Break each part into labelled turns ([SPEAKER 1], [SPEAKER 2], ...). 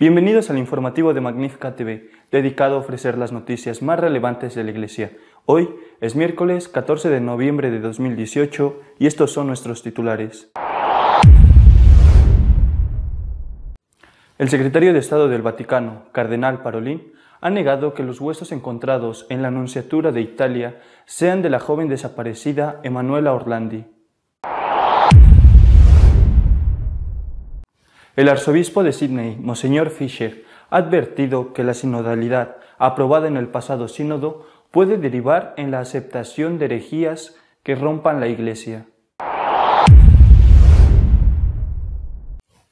[SPEAKER 1] Bienvenidos al informativo de Magnífica TV, dedicado a ofrecer las noticias más relevantes de la Iglesia. Hoy es miércoles 14 de noviembre de 2018 y estos son nuestros titulares. El secretario de Estado del Vaticano, Cardenal Parolin, ha negado que los huesos encontrados en la Nunciatura de Italia sean de la joven desaparecida Emanuela Orlandi. El arzobispo de Sydney, Monseñor Fisher, ha advertido que la sinodalidad aprobada en el pasado sínodo puede derivar en la aceptación de herejías que rompan la Iglesia.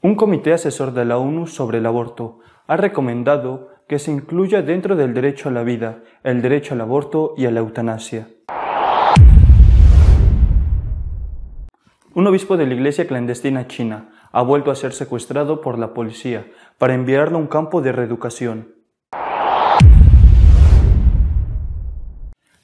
[SPEAKER 1] Un comité asesor de la ONU sobre el aborto ha recomendado que se incluya dentro del derecho a la vida, el derecho al aborto y a la eutanasia. Un obispo de la Iglesia clandestina china ha vuelto a ser secuestrado por la policía para enviarlo a un campo de reeducación.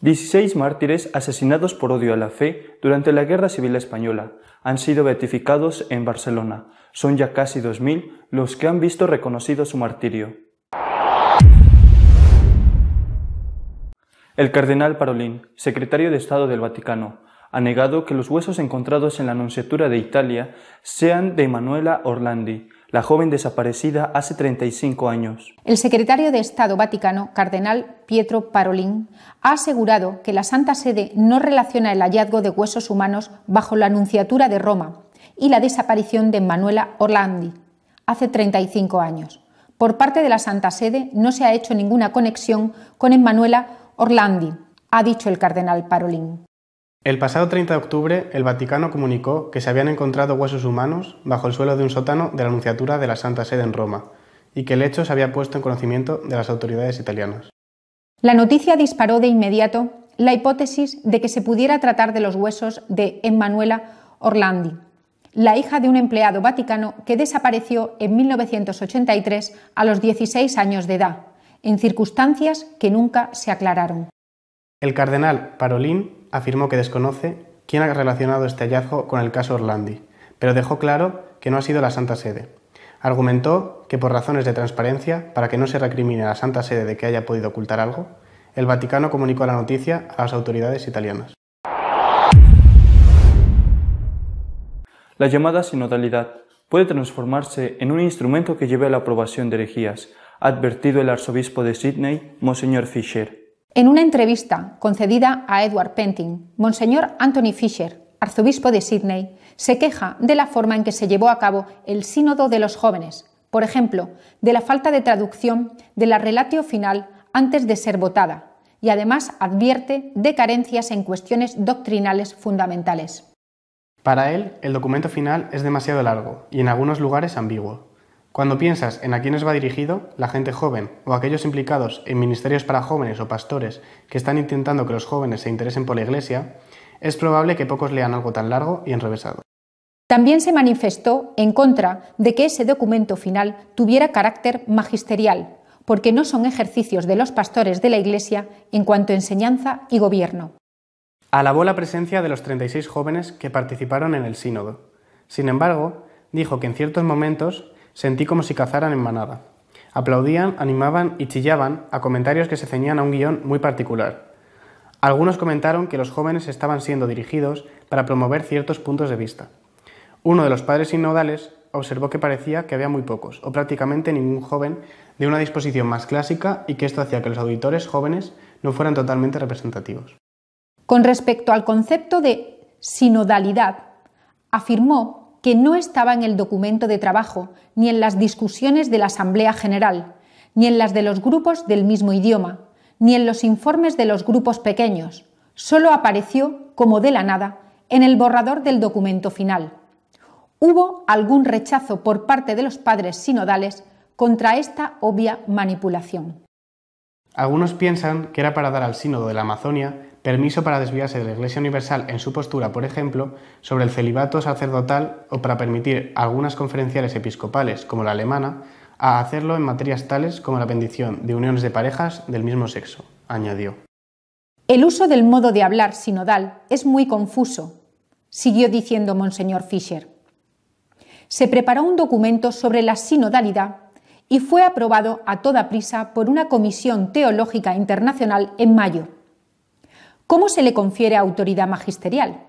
[SPEAKER 1] 16 mártires asesinados por odio a la fe durante la Guerra Civil Española han sido beatificados en Barcelona. Son ya casi 2000 los que han visto reconocido su martirio. El cardenal Parolin, secretario de Estado del Vaticano, ha negado que los huesos encontrados en la Nunciatura de Italia sean de Emanuela Orlandi, la joven desaparecida hace 35 años.
[SPEAKER 2] El secretario de Estado Vaticano, Cardenal Pietro Parolin, ha asegurado que la Santa Sede no relaciona el hallazgo de huesos humanos bajo la Nunciatura de Roma y la desaparición de Emanuela Orlandi, hace 35 años. Por parte de la Santa Sede no se ha hecho ninguna conexión con Emanuela Orlandi, ha dicho el cardenal Parolin.
[SPEAKER 3] El pasado 30 de octubre, el Vaticano comunicó que se habían encontrado huesos humanos bajo el suelo de un sótano de la Nunciatura de la Santa Sede en Roma y que el hecho se había puesto en conocimiento de las autoridades italianas.
[SPEAKER 2] La noticia disparó de inmediato la hipótesis de que se pudiera tratar de los huesos de Emanuela Orlandi, la hija de un empleado vaticano que desapareció en 1983 a los 16 años de edad, en circunstancias que nunca se aclararon.
[SPEAKER 3] El cardenal Parolin afirmó que desconoce quién ha relacionado este hallazgo con el caso Orlandi, pero dejó claro que no ha sido la Santa Sede. Argumentó que por razones de transparencia, para que no se recrimine a la Santa Sede de que haya podido ocultar algo, el Vaticano comunicó la noticia a las autoridades italianas.
[SPEAKER 1] La llamada sinodalidad puede transformarse en un instrumento que lleve a la aprobación de herejías, ha advertido el arzobispo de Sydney, Monseñor Fisher.
[SPEAKER 2] En una entrevista concedida a Edward Pentin, Monseñor Anthony Fisher, arzobispo de Sydney, se queja de la forma en que se llevó a cabo el sínodo de los jóvenes, por ejemplo, de la falta de traducción de la relatio final antes de ser votada, y además advierte de carencias en cuestiones doctrinales fundamentales.
[SPEAKER 3] Para él, el documento final es demasiado largo y en algunos lugares ambiguo. Cuando piensas en a quiénes va dirigido, la gente joven o aquellos implicados en ministerios para jóvenes o pastores que están intentando que los jóvenes se interesen por la Iglesia, es probable que pocos lean algo tan largo y enrevesado.
[SPEAKER 2] También se manifestó en contra de que ese documento final tuviera carácter magisterial, porque no son ejercicios de los pastores de la Iglesia en cuanto a enseñanza y gobierno.
[SPEAKER 3] Alabó la presencia de los 36 jóvenes que participaron en el sínodo. Sin embargo, dijo que en ciertos momentos sentí como si cazaran en manada. Aplaudían, animaban y chillaban a comentarios que se ceñían a un guión muy particular. Algunos comentaron que los jóvenes estaban siendo dirigidos para promover ciertos puntos de vista. Uno de los padres sinodales observó que parecía que había muy pocos, o prácticamente ningún joven, de una disposición más clásica y que esto hacía que los auditores jóvenes no fueran totalmente representativos.
[SPEAKER 2] Con respecto al concepto de sinodalidad, afirmó que no estaba en el documento de trabajo, ni en las discusiones de la Asamblea General, ni en las de los grupos del mismo idioma, ni en los informes de los grupos pequeños. Solo apareció, como de la nada, en el borrador del documento final. Hubo algún rechazo por parte de los padres sinodales contra esta obvia manipulación.
[SPEAKER 3] Algunos piensan que era para dar al sínodo de la Amazonia permiso para desviarse de la Iglesia Universal en su postura, por ejemplo, sobre el celibato sacerdotal o para permitir a algunas conferenciales episcopales, como la alemana, a hacerlo en materias tales como la bendición de uniones de parejas del mismo sexo, añadió.
[SPEAKER 2] El uso del modo de hablar sinodal es muy confuso, siguió diciendo Monseñor Fisher. Se preparó un documento sobre la sinodalidad y fue aprobado a toda prisa por una Comisión Teológica Internacional en mayo. ¿Cómo se le confiere autoridad magisterial?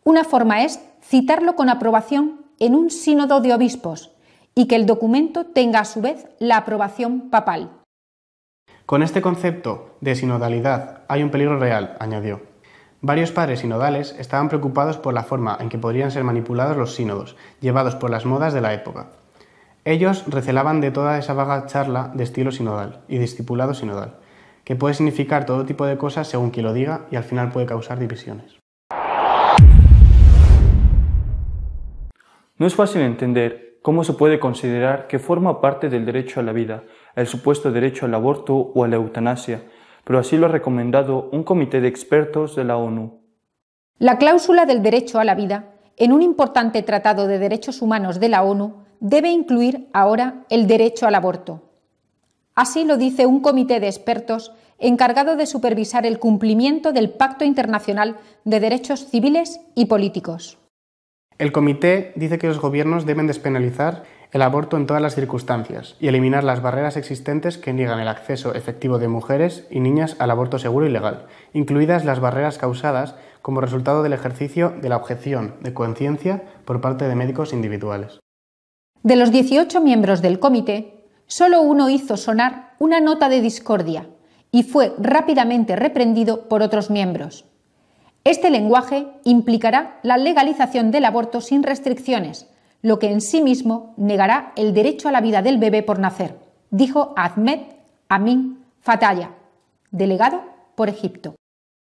[SPEAKER 2] Una forma es citarlo con aprobación en un sínodo de obispos y que el documento tenga a su vez la aprobación papal.
[SPEAKER 3] Con este concepto de sinodalidad hay un peligro real, añadió. Varios padres sinodales estaban preocupados por la forma en que podrían ser manipulados los sínodos, llevados por las modas de la época. Ellos recelaban de toda esa vaga charla de estilo sinodal y discipulado sinodal, que puede significar todo tipo de cosas según quien lo diga y al final puede causar divisiones.
[SPEAKER 1] No es fácil entender cómo se puede considerar que forma parte del derecho a la vida, el supuesto derecho al aborto o a la eutanasia, pero así lo ha recomendado un comité de expertos de la ONU.
[SPEAKER 2] La cláusula del derecho a la vida, en un importante tratado de derechos humanos de la ONU, debe incluir ahora el derecho al aborto. Así lo dice un comité de expertos encargado de supervisar el cumplimiento del Pacto Internacional de Derechos Civiles y Políticos.
[SPEAKER 3] El comité dice que los gobiernos deben despenalizar el aborto en todas las circunstancias y eliminar las barreras existentes que niegan el acceso efectivo de mujeres y niñas al aborto seguro y legal, incluidas las barreras causadas como resultado del ejercicio de la objeción de conciencia por parte de médicos individuales.
[SPEAKER 2] De los 18 miembros del comité, solo uno hizo sonar una nota de discordia y fue rápidamente reprendido por otros miembros. Este lenguaje implicará la legalización del aborto sin restricciones, lo que en sí mismo negará el derecho a la vida del bebé por nacer, dijo Ahmed Amin Fataya, delegado por Egipto.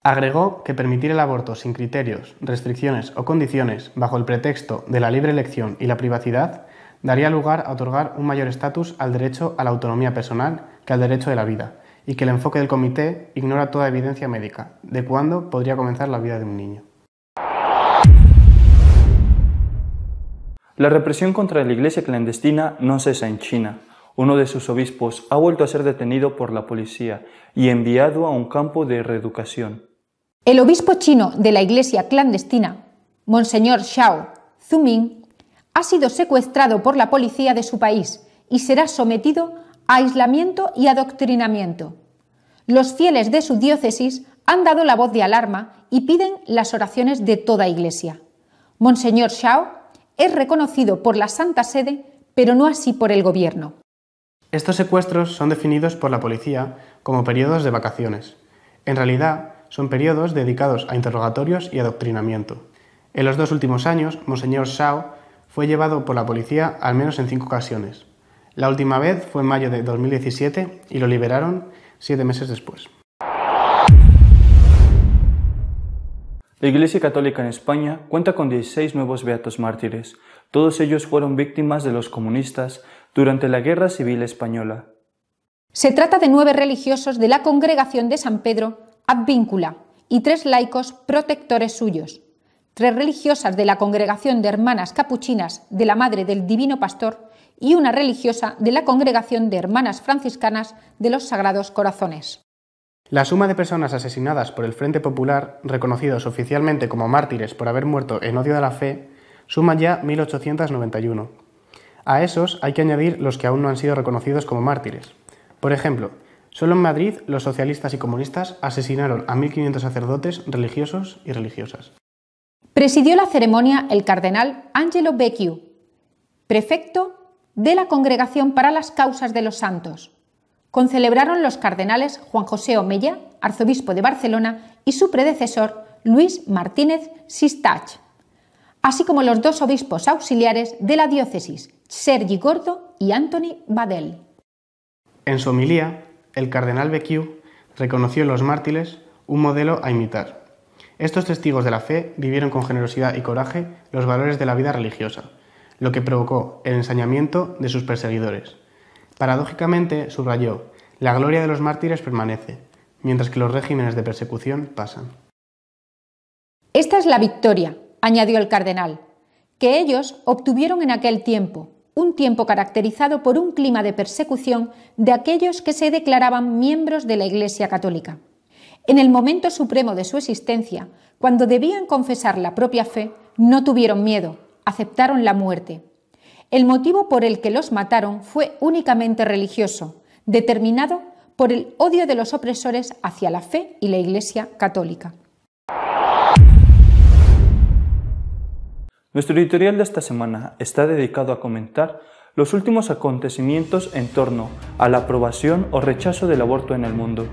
[SPEAKER 3] Agregó que permitir el aborto sin criterios, restricciones o condiciones bajo el pretexto de la libre elección y la privacidad daría lugar a otorgar un mayor estatus al derecho a la autonomía personal que al derecho de la vida, y que el enfoque del comité ignora toda evidencia médica de cuándo podría comenzar la vida de un niño.
[SPEAKER 1] La represión contra la iglesia clandestina no cesa en China. Uno de sus obispos ha vuelto a ser detenido por la policía y enviado a un campo de reeducación.
[SPEAKER 2] El obispo chino de la iglesia clandestina, Monseñor Xiao Zuming, ha sido secuestrado por la policía de su país y será sometido a aislamiento y adoctrinamiento. Los fieles de su diócesis han dado la voz de alarma y piden las oraciones de toda iglesia. Monseñor Xiao es reconocido por la Santa Sede, pero no así por el gobierno.
[SPEAKER 3] Estos secuestros son definidos por la policía como periodos de vacaciones. En realidad, son periodos dedicados a interrogatorios y adoctrinamiento. En los 2 últimos años, Monseñor Xiao fue llevado por la policía al menos en 5 ocasiones. La última vez fue en mayo de 2017 y lo liberaron 7 meses después.
[SPEAKER 1] La Iglesia Católica en España cuenta con 16 nuevos beatos mártires. Todos ellos fueron víctimas de los comunistas durante la Guerra Civil Española.
[SPEAKER 2] Se trata de 9 religiosos de la Congregación de San Pedro Advíncula y 3 laicos protectores suyos, 3 religiosas de la Congregación de Hermanas Capuchinas de la Madre del Divino Pastor y una religiosa de la Congregación de Hermanas Franciscanas de los Sagrados Corazones.
[SPEAKER 3] La suma de personas asesinadas por el Frente Popular, reconocidos oficialmente como mártires por haber muerto en odio de la fe, suma ya 1.891. A esos hay que añadir los que aún no han sido reconocidos como mártires. Por ejemplo, solo en Madrid los socialistas y comunistas asesinaron a 1.500 sacerdotes, religiosos y religiosas.
[SPEAKER 2] Presidió la ceremonia el cardenal Angelo Becciu, prefecto de la Congregación para las Causas de los Santos. Concelebraron los cardenales Juan José Omella, arzobispo de Barcelona, y su predecesor Luis Martínez Sistach, así como los 2 obispos auxiliares de la diócesis, Sergi Gordo y Antoni Badel.
[SPEAKER 3] En su homilía, el cardenal Becciu reconoció en los mártires un modelo a imitar. Estos testigos de la fe vivieron con generosidad y coraje los valores de la vida religiosa, lo que provocó el ensañamiento de sus perseguidores. Paradójicamente, subrayó, la gloria de los mártires permanece, mientras que los regímenes de persecución pasan.
[SPEAKER 2] Esta es la victoria, añadió el cardenal, que ellos obtuvieron en aquel tiempo, un tiempo caracterizado por un clima de persecución de aquellos que se declaraban miembros de la Iglesia Católica. En el momento supremo de su existencia, cuando debían confesar la propia fe, no tuvieron miedo, aceptaron la muerte. El motivo por el que los mataron fue únicamente religioso, determinado por el odio de los opresores hacia la fe y la Iglesia católica.
[SPEAKER 1] Nuestro editorial de esta semana está dedicado a comentar los últimos acontecimientos en torno a la aprobación o rechazo del aborto en el mundo.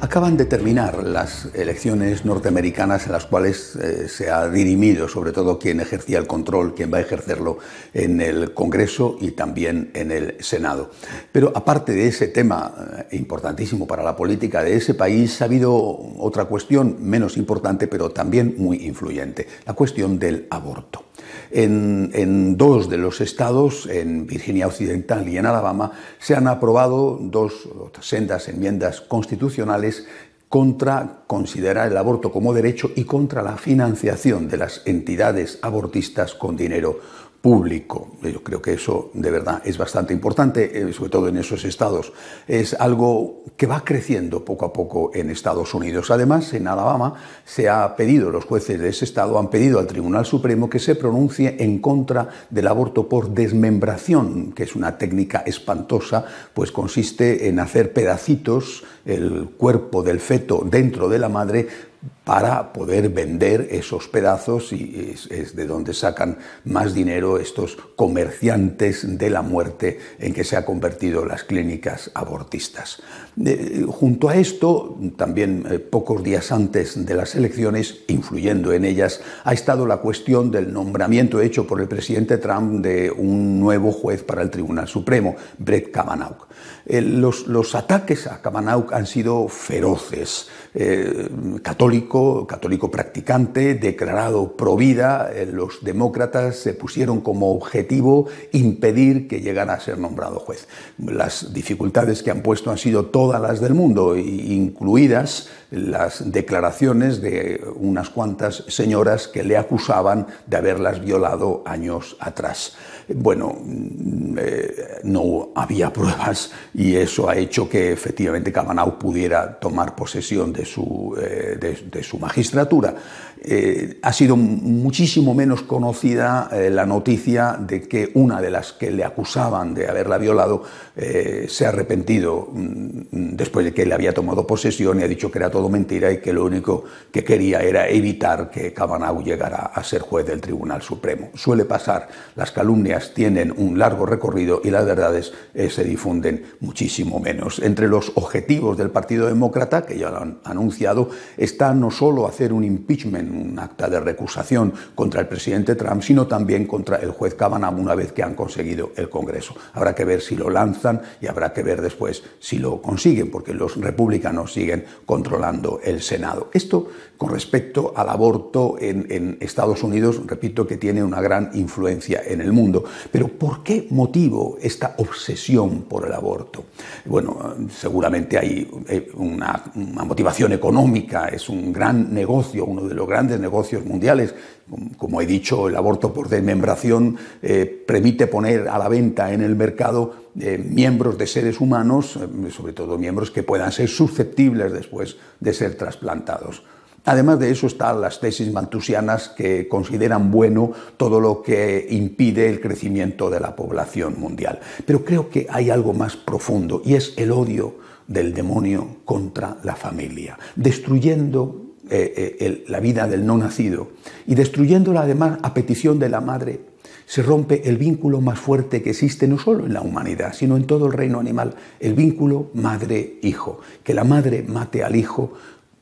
[SPEAKER 4] Acaban de terminar las elecciones norteamericanas en las cuales se ha dirimido sobre todo quién ejercía el control, quién va a ejercerlo en el Congreso y también en el Senado. Pero aparte de ese tema importantísimo para la política de ese país, ha habido otra cuestión menos importante pero también muy influyente, la cuestión del aborto. En dos de los estados, en Virginia Occidental y en Alabama, se han aprobado dos sendas enmiendas constitucionales contra considerar el aborto como derecho y contra la financiación de las entidades abortistas con dinero público. Yo creo que eso de verdad es bastante importante, sobre todo en esos estados. Es algo que va creciendo poco a poco en Estados Unidos. Además, en Alabama se ha pedido, los jueces de ese estado han pedido al Tribunal Supremo que se pronuncie en contra del aborto por desmembración, que es una técnica espantosa, pues consiste en hacer pedacitos el cuerpo del feto dentro de la madre para poder vender esos pedazos, y es de donde sacan más dinero estos comerciantes de la muerte en que se han convertido las clínicas abortistas. Junto a esto, también pocos días antes de las elecciones, influyendo en ellas, ha estado la cuestión del nombramiento hecho por el presidente Trump de un nuevo juez para el Tribunal Supremo, Brett Kavanaugh. Los ataques a Kavanaugh han sido feroces. Católico practicante, declarado pro vida, los demócratas se pusieron como objetivo impedir que llegara a ser nombrado juez. Las dificultades que han puesto han sido todas las del mundo, incluidas las declaraciones de unas cuantas señoras que le acusaban de haberlas violado años atrás. Bueno, no había pruebas y eso ha hecho que efectivamente Kavanaugh pudiera tomar posesión de su magistratura. Ha sido muchísimo menos conocida la noticia de que una de las que le acusaban de haberla violado se ha arrepentido después de que le había tomado posesión y ha dicho que era todo mentira y que lo único que quería era evitar que Kavanaugh llegara a ser juez del Tribunal Supremo. Suele pasar, las calumnias tienen un largo recorrido y las verdades se difunden muchísimo menos. Entre los objetivos del Partido Demócrata, que ya lo han anunciado, está no solo hacer un impeachment, un acta de recusación contra el presidente Trump, sino también contra el juez Kavanaugh una vez que han conseguido el Congreso. Habrá que ver si lo lanzan y habrá que ver después si lo consiguen, porque los republicanos siguen controlando el Senado. Esto con respecto al aborto en Estados Unidos, repito que tiene una gran influencia en el mundo. Pero ¿por qué motivo esta obsesión por el aborto? Bueno, seguramente hay una motivación económica, es un gran negocio, uno de los grandes negocios mundiales. Como he dicho, el aborto por desmembración permite poner a la venta en el mercado miembros de seres humanos, sobre todo miembros que puedan ser susceptibles después de ser trasplantados. Además de eso están las tesis malthusianas que consideran bueno todo lo que impide el crecimiento de la población mundial. Pero creo que hay algo más profundo y es el odio del demonio contra la familia, destruyendo la vida del no nacido y destruyéndola además a petición de la madre. Se rompe el vínculo más fuerte que existe no solo en la humanidad, sino en todo el reino animal, el vínculo madre-hijo. Que la madre mate al hijo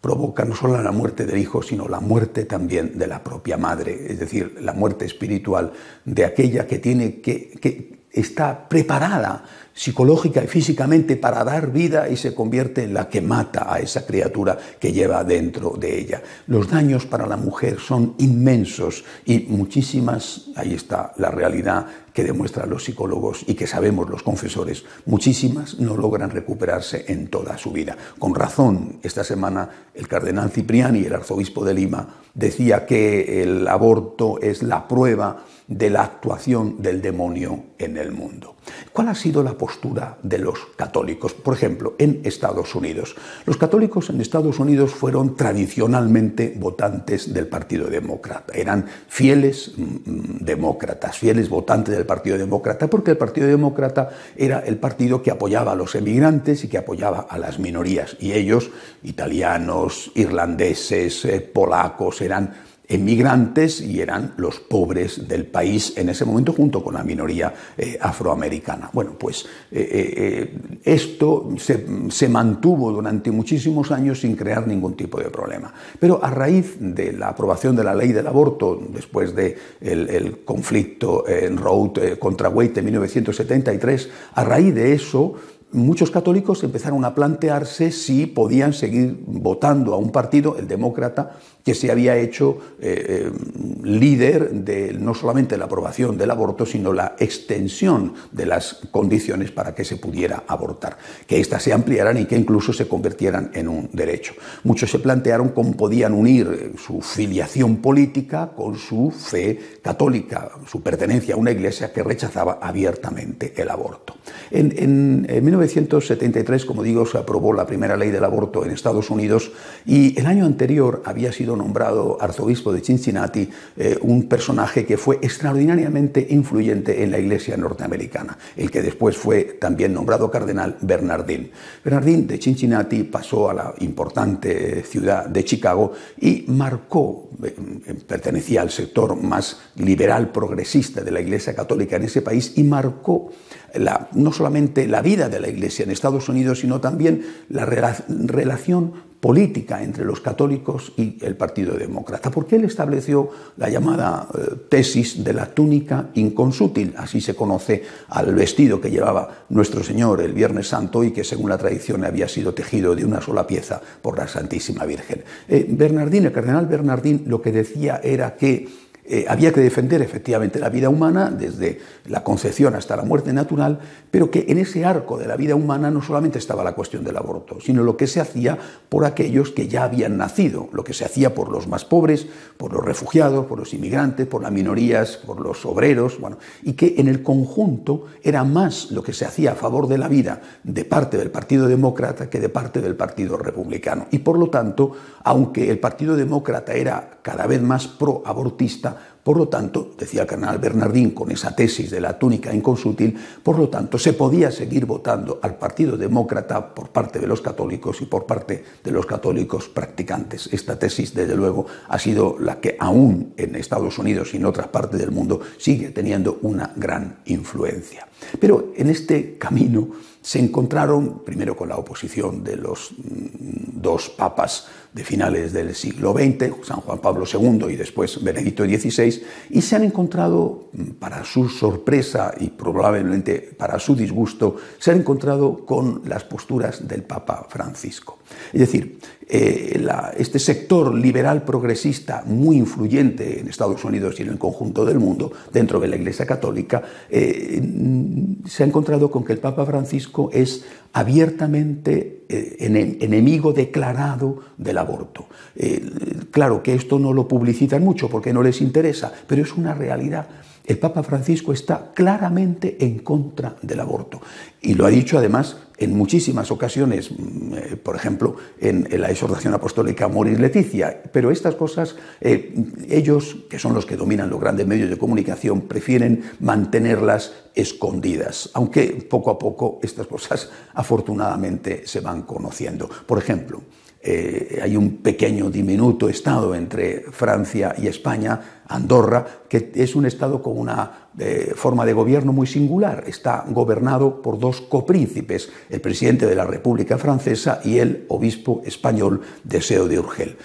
[SPEAKER 4] provoca no solo la muerte del hijo, sino la muerte también de la propia madre, es decir, la muerte espiritual de aquella que está preparada psicológica y físicamente para dar vida y se convierte en la que mata a esa criatura que lleva dentro de ella. Los daños para la mujer son inmensos y muchísimas, ahí está la realidad que demuestran los psicólogos y que sabemos los confesores, muchísimas no logran recuperarse en toda su vida. Con razón, esta semana el cardenal Cipriani, el arzobispo de Lima, decía que el aborto es la prueba de la actuación del demonio en el mundo. ¿Cuál ha sido la postura de los católicos? Por ejemplo, en Estados Unidos. Los católicos en Estados Unidos fueron tradicionalmente votantes del Partido Demócrata. Eran fieles demócratas, fieles votantes del Partido Demócrata, porque el Partido Demócrata era el partido que apoyaba a los emigrantes y que apoyaba a las minorías. Y ellos, italianos, irlandeses, polacos, eran emigrantes y eran los pobres del país en ese momento, junto con la minoría afroamericana. Bueno, pues esto se mantuvo durante muchísimos años sin crear ningún tipo de problema. Pero a raíz de la aprobación de la ley del aborto, después del conflicto en Roe contra Wade en 1973, a raíz de eso, muchos católicos empezaron a plantearse si podían seguir votando a un partido, el demócrata, que se había hecho líder de no solamente la aprobación del aborto, sino la extensión de las condiciones para que se pudiera abortar, que éstas se ampliaran y que incluso se convirtieran en un derecho. Muchos se plantearon cómo podían unir su filiación política con su fe católica, su pertenencia a una iglesia que rechazaba abiertamente el aborto. En 1973, como digo, se aprobó la primera ley del aborto en Estados Unidos y el año anterior había sido nombrado arzobispo de Cincinnati un personaje que fue extraordinariamente influyente en la iglesia norteamericana, el que después fue también nombrado cardenal Bernardín. Bernardín de Cincinnati pasó a la importante ciudad de Chicago y marcó, pertenecía al sector más liberal progresista de la iglesia católica en ese país y marcó no solamente la vida de la iglesia en Estados Unidos, sino también la relación política entre los católicos y el Partido Demócrata, porque él estableció la llamada tesis de la túnica inconsútil, así se conoce al vestido que llevaba nuestro Señor el Viernes Santo y que según la tradición había sido tejido de una sola pieza por la Santísima Virgen. Bernardín, el cardenal Bernardín, lo que decía era que había que defender efectivamente la vida humana desde la concepción hasta la muerte natural, pero que en ese arco de la vida humana no solamente estaba la cuestión del aborto, sino lo que se hacía por aquellos que ya habían nacido, lo que se hacía por los más pobres, por los refugiados, por los inmigrantes, por las minorías, por los obreros, y que en el conjunto era más lo que se hacía a favor de la vida de parte del Partido Demócrata que de parte del Partido Republicano. Y por lo tanto, aunque el Partido Demócrata era cada vez más pro-abortista, por lo tanto, decía el cardenal Bernardín con esa tesis de la túnica inconsútil, por lo tanto se podía seguir votando al Partido Demócrata por parte de los católicos y por parte de los católicos practicantes. Esta tesis, desde luego, ha sido la que aún en Estados Unidos y en otras partes del mundo sigue teniendo una gran influencia. Pero en este camino se encontraron, primero con la oposición de los dos papas de finales del siglo XX, San Juan Pablo II y después Benedicto XVI, y se han encontrado, para su sorpresa y probablemente para su disgusto, se han encontrado con las posturas del Papa Francisco. Es decir, este sector liberal progresista muy influyente en Estados Unidos y en el conjunto del mundo, dentro de la Iglesia Católica, se ha encontrado con que el Papa Francisco es abiertamente enemigo declarado del aborto. Claro que esto no lo publicitan mucho porque no les interesa, pero es una realidad. El Papa Francisco está claramente en contra del aborto y lo ha dicho además en muchísimas ocasiones, por ejemplo, en la exhortación apostólica Amoris Laetitia, pero estas cosas, ellos, que son los que dominan los grandes medios de comunicación, prefieren mantenerlas escondidas, aunque poco a poco estas cosas afortunadamente se van conociendo. Por ejemplo, hay un pequeño diminuto estado entre Francia y España, Andorra, que es un estado con una forma de gobierno muy singular. Está gobernado por dos copríncipes, el presidente de la República Francesa y el obispo español de Seo de Urgel.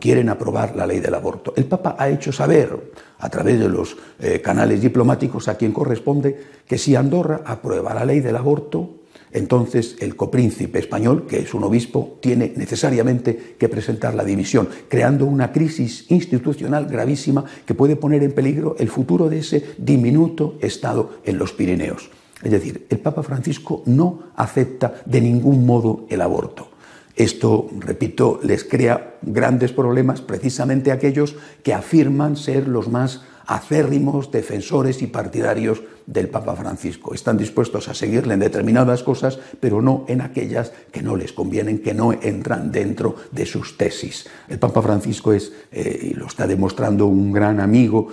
[SPEAKER 4] Quieren aprobar la ley del aborto. El Papa ha hecho saber, a través de los canales diplomáticos a quien corresponde, que si Andorra aprueba la ley del aborto, entonces el copríncipe español, que es un obispo, tiene necesariamente que presentar la dimisión, creando una crisis institucional gravísima que puede poner en peligro el futuro de ese diminuto estado en los Pirineos. Es decir, el Papa Francisco no acepta de ningún modo el aborto. Esto, repito, les crea grandes problemas precisamente a aquellos que afirman ser los más acérrimos defensores y partidarios del Papa Francisco. Están dispuestos a seguirle en determinadas cosas, pero no en aquellas que no les convienen, que no entran dentro de sus tesis. El Papa Francisco es, y lo está demostrando, un gran amigo,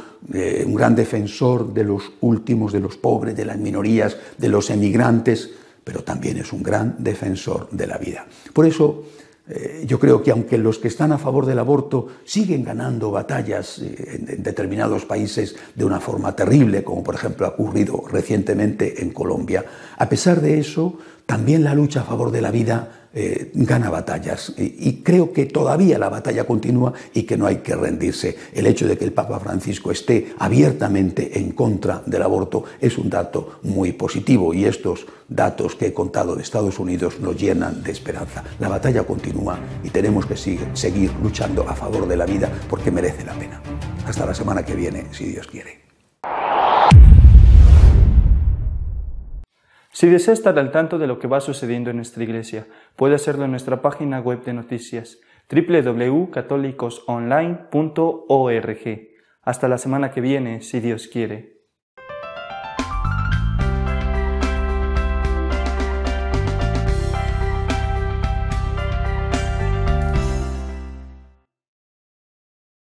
[SPEAKER 4] un gran defensor de los últimos, de los pobres, de las minorías, de los emigrantes, pero también es un gran defensor de la vida. Por eso, yo creo que aunque los que están a favor del aborto siguen ganando batallas en determinados países de una forma terrible, como por ejemplo ha ocurrido recientemente en Colombia, a pesar de eso, también la lucha a favor de la vida gana batallas. Y creo que todavía la batalla continúa y que no hay que rendirse. El hecho de que el Papa Francisco esté abiertamente en contra del aborto es un dato muy positivo, y estos datos que he contado de Estados Unidos nos llenan de esperanza. La batalla continúa y tenemos que seguir luchando a favor de la vida porque merece la pena. Hasta la semana que viene, si Dios quiere.
[SPEAKER 1] Si desea estar al tanto de lo que va sucediendo en nuestra iglesia, puede hacerlo en nuestra página web de noticias www.católicosonline.org. Hasta la semana que viene, si Dios quiere.